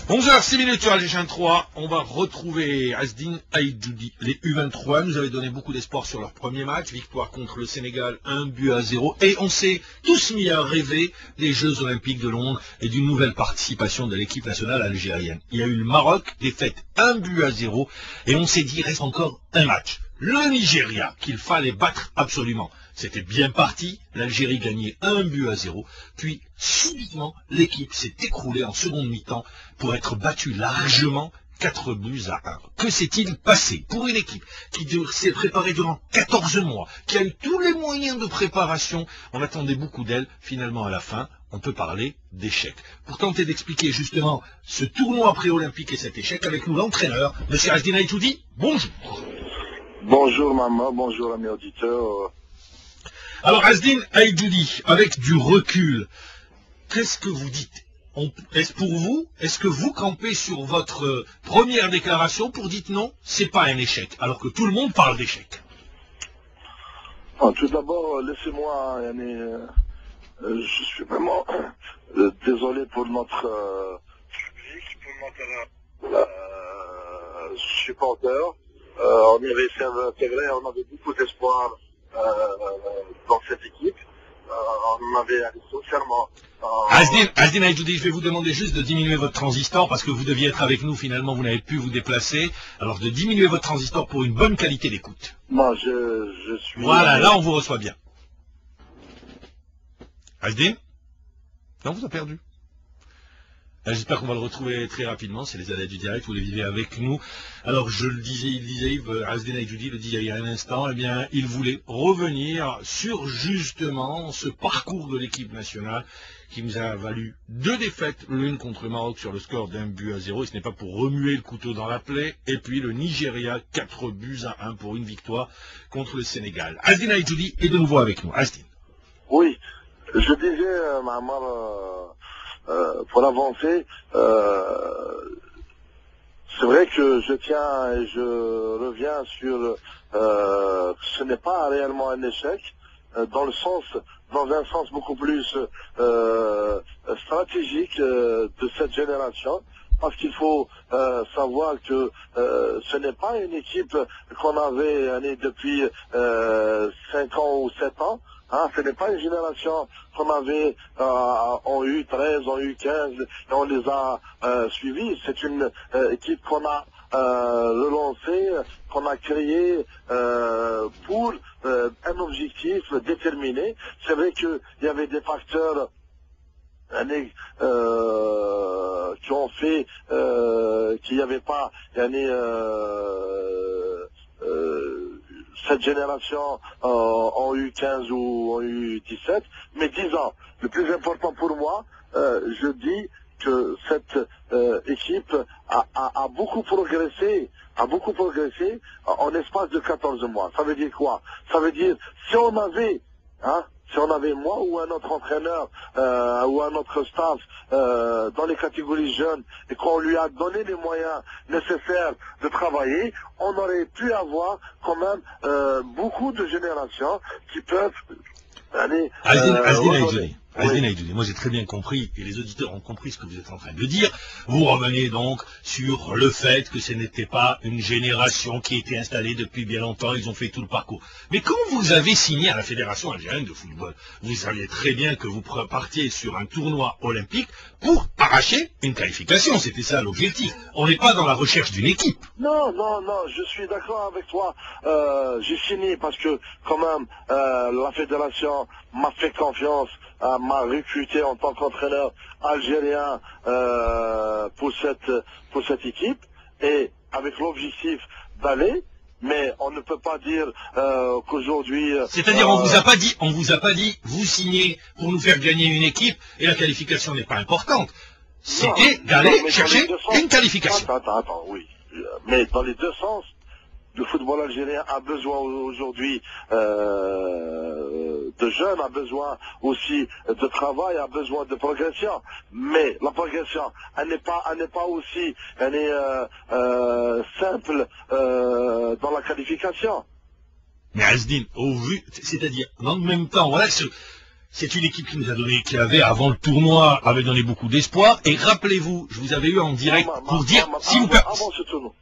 11h06 sur Algérie 3, on va retrouver Azdin Aïdjoudi. Les U23 nous avaient donné beaucoup d'espoir sur leur premier match, victoire contre le Sénégal, 1-0, et on s'est tous mis à rêver des Jeux Olympiques de Londres et d'une nouvelle participation de l'équipe nationale algérienne. Il y a eu le Maroc, défaite 1-0, et on s'est dit, il reste encore un match. Le Nigeria, qu'il fallait battre absolument. C'était bien parti, l'Algérie gagnait 1-0, puis subitement l'équipe s'est écroulée en seconde mi-temps pour être battue largement 4-1. Que s'est-il passé pour une équipe qui s'est préparée durant 14 mois, qui a eu tous les moyens de préparation? On attendait beaucoup d'elle, finalement à la fin, on peut parler d'échec. Pour tenter d'expliquer justement ce tournoi pré-olympique et cet échec, avec nous l'entraîneur, M. Azdin Aïdjoudi, bonjour. Bonjour maman, bonjour amis auditeurs. Alors Azdin Aïdjoudi, avec du recul, qu'est-ce que vous dites? Est-ce que vous campez sur votre première déclaration pour dire non, c'est pas un échec, alors que tout le monde parle d'échec? Tout d'abord, laissez-moi, je suis vraiment désolé pour notre public, pour notre supporter. On avait essayé d'intégrer, on avait beaucoup d'espoir dans cette équipe. On avait sincèrement... Azdin Aïdjoudi, je vais vous demander juste de diminuer votre transistor parce que vous deviez être avec nous, finalement vous n'avez pu vous déplacer. Alors de diminuer votre transistor pour une bonne qualité d'écoute. Non, je suis... Voilà, là on vous reçoit bien. Azdin? Non, vous avez perdu. J'espère qu'on va le retrouver très rapidement, c'est les aléas du direct, vous les vivez avec nous. Alors je le disais, Azdin Aïdjoudi le dit il y a un instant, eh bien il voulait revenir sur justement ce parcours de l'équipe nationale qui nous a valu 2 défaites, l'une contre le Maroc sur le score d'1-0, et ce n'est pas pour remuer le couteau dans la plaie, et puis le Nigeria 4-1 pour une victoire contre le Sénégal. Azdin Aïdjoudi est de nouveau avec nous. Azdin. Oui, je disais, maman... pour avancer, c'est vrai que je tiens et je reviens sur ce n'est pas réellement un échec, dans un sens beaucoup plus stratégique de cette génération, parce qu'il faut savoir que ce n'est pas une équipe qu'on avait depuis 5 ans ou 7 ans. Ce n'est pas une génération qu'on avait en U13, en U15, et on les a suivis. C'est une équipe qu'on a relancée, qu'on a créée pour un objectif déterminé. C'est vrai qu'il y avait des facteurs qui ont fait qu'il n'y avait pas cette génération en U15 ou en U17, mais 10 ans. Le plus important pour moi, je dis que cette équipe a beaucoup progressé, en espace de 14 mois. Ça veut dire quoi? Ça veut dire, si on avait moi ou un autre entraîneur ou un autre staff dans les catégories jeunes et qu'on lui a donné les moyens nécessaires de travailler, on aurait pu avoir quand même beaucoup de générations qui peuvent aller... Azdin Aïdjoudi, moi j'ai très bien compris, et les auditeurs ont compris ce que vous êtes en train de dire. Vous revenez donc sur le fait que ce n'était pas une génération qui était installée depuis bien longtemps, ils ont fait tout le parcours. Mais quand vous avez signé à la Fédération algérienne de football, vous saviez très bien que vous partiez sur un tournoi olympique pour arracher une qualification, c'était ça l'objectif. On n'est pas dans la recherche d'une équipe. Non, je suis d'accord avec toi. J'ai signé parce que quand même la Fédération m'a fait confiance, m'a recruté en tant qu'entraîneur algérien pour cette équipe, et avec l'objectif d'aller, mais on ne peut pas dire qu'aujourd'hui... C'est-à-dire on vous a pas dit, vous signez pour nous faire gagner une équipe et la qualification n'est pas importante. C'était d'aller chercher une qualification. Attends, oui. Mais dans les deux sens, le football algérien a besoin aujourd'hui de jeunes, a besoin aussi de travail, a besoin de progression. Mais la progression, elle n'est pas aussi simple dans la qualification. Mais Azdin, c'est-à-dire, dans le même temps, voilà, C'est une équipe qui nous a donné, qui avait, avant le tournoi, avait donné beaucoup d'espoir. Et rappelez-vous, je vous avais eu en direct pour dire,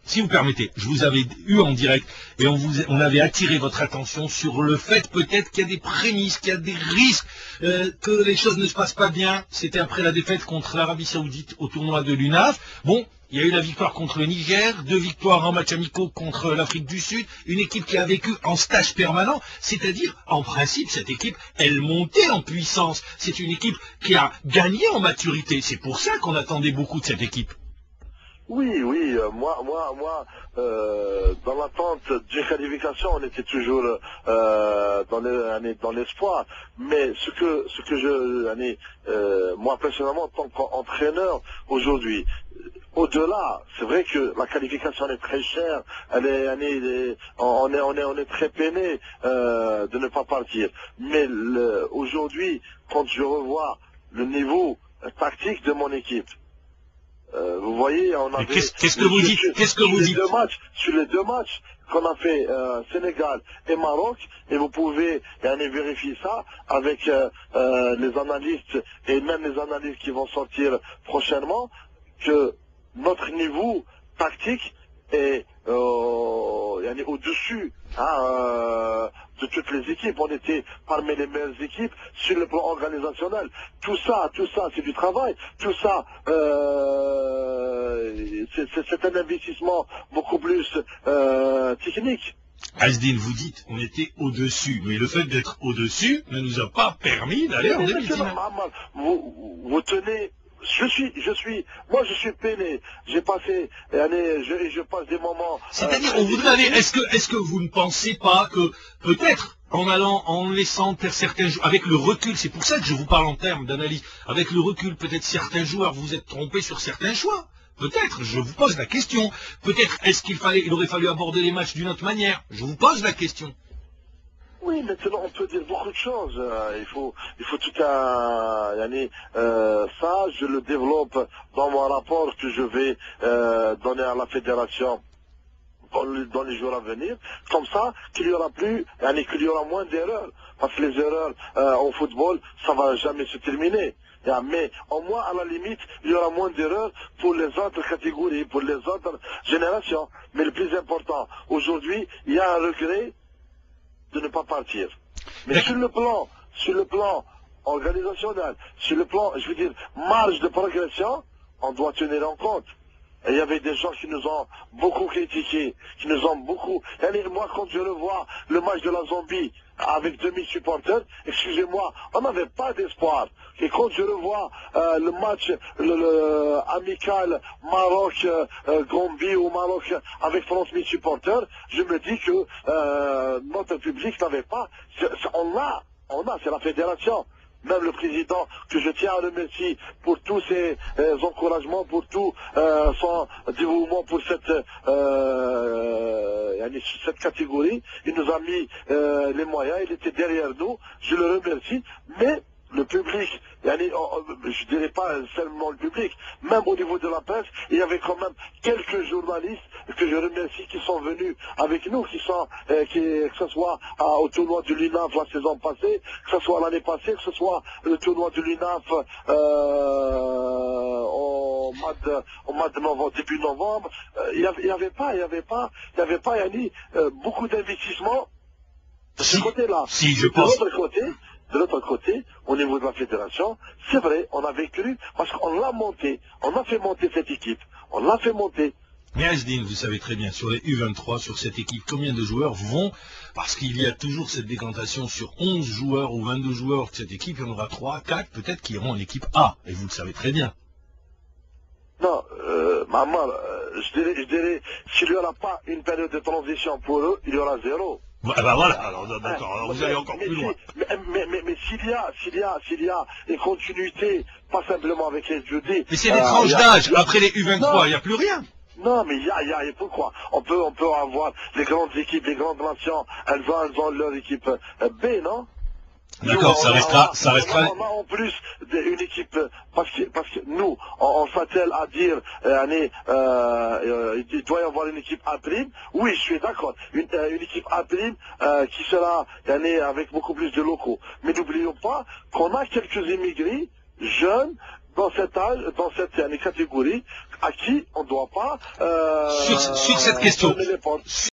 si vous permettez, je vous avais eu en direct et on avait attiré votre attention sur le fait peut-être qu'il y a des prémices, qu'il y a des risques, que les choses ne se passent pas bien. C'était après la défaite contre l'Arabie Saoudite au tournoi de l'UNAF. Bon, il y a eu la victoire contre le Niger, 2 victoires en match amicaux contre l'Afrique du Sud, une équipe qui a vécu en stage permanent, c'est-à-dire, en principe, cette équipe, elle montait en puissance. C'est une équipe qui a gagné en maturité. C'est pour ça qu'on attendait beaucoup de cette équipe. Oui, moi, dans l'attente d'une qualification, on était toujours dans l'espoir. Mais ce que moi personnellement, en tant qu'entraîneur aujourd'hui, au-delà, c'est vrai que la qualification est très chère, on est très peiné de ne pas partir. Mais aujourd'hui, quand je revois le niveau tactique de mon équipe, vous voyez, on avait... Qu'est-ce que vous dites? Sur les deux matchs qu'on a fait Sénégal et Maroc, et vous pouvez vérifier ça avec les analystes et même les analystes qui vont sortir prochainement, que notre niveau tactique est au-dessus de toutes les équipes. On était parmi les meilleures équipes sur le plan organisationnel. Tout ça, c'est du travail. Tout ça, c'est un investissement beaucoup plus technique. Asdine, vous dites, on était au-dessus, mais le fait d'être au-dessus ne nous a pas permis d'aller en demi-finale. Vous tenez... Moi je suis peiné. J'ai passé, je passe des moments. C'est-à-dire, on voudrait aller. Est-ce que vous ne pensez pas que peut-être en laissant certains joueurs, avec le recul, c'est pour ça que je vous parle en termes d'analyse, avec le recul, peut-être certains joueurs vous êtes trompés sur certains choix. Peut-être, je vous pose la question. Peut-être il aurait fallu aborder les matchs d'une autre manière. Je vous pose la question. Oui, maintenant on peut dire beaucoup de choses. Il faut tout ça, je le développe dans mon rapport que je vais donner à la fédération dans les jours à venir, comme ça qu'il y aura moins d'erreurs, parce que les erreurs au football, ça va jamais se terminer. Mais au moins, à la limite, il y aura moins d'erreurs pour les autres catégories, pour les autres générations. Mais le plus important, aujourd'hui, il y a un regret de ne pas partir. Mais sur le plan organisationnel, sur le plan, je veux dire, marge de progression, on doit tenir en compte. Et il y avait des gens qui nous ont beaucoup critiqués, qui nous ont beaucoup... moi, quand je revois le match de la Zambie avec 2000 supporters, excusez-moi, on n'avait pas d'espoir. Et quand je revois le match amical Maroc-Gambie ou Maroc avec 30 000 supporters, je me dis que notre public n'avait pas... c'est la fédération. Même le président, que je tiens à remercier pour tous ses encouragements, pour tout son dévouement pour cette catégorie, il nous a mis les moyens, il était derrière nous, je le remercie, mais le public, je dirais pas seulement le public, même au niveau de la presse, il y avait quand même quelques journalistes que je remercie qui sont venus avec nous, que ce soit au tournoi de l'UNAF la saison passée, que ce soit l'année passée, que ce soit le tournoi de l'UNAF au mois de novembre, début novembre. Il n'y avait pas beaucoup d'investissements de ce côté-là. Si, je pense. De l'autre côté, au niveau de la fédération, c'est vrai, on avait cru, parce qu'on l'a monté, on a fait monter cette équipe, on l'a fait monter. Mais Asdine, vous savez très bien, sur les U23, sur cette équipe, combien de joueurs vont, parce qu'il y a toujours cette décantation sur 11 joueurs ou 22 joueurs de cette équipe, il y en aura 3, 4 peut-être qui iront en équipe A, et vous le savez très bien. Non, maman, je dirais, s'il n'y aura pas une période de transition pour eux, il y aura 0. Bah voilà, alors d'accord, alors vous allez encore plus loin. Mais s'il y a une continuité, pas simplement avec les jeudis... Mais c'est des tranches d'âge, après les U23, il n'y a plus rien. Non, mais il y a, pourquoi on peut avoir les grandes équipes, les grandes nations, elles ont leur équipe B, non? D'accord, ça restera. On a en plus une équipe, parce que nous, on s'attelle à dire, il doit y avoir une équipe A'. Oui, je suis d'accord. Une équipe A' qui sera avec beaucoup plus de locaux. Mais n'oublions pas qu'on a quelques immigrés jeunes dans cette catégorie à qui on ne doit pas Sur cette question. fermer les portes.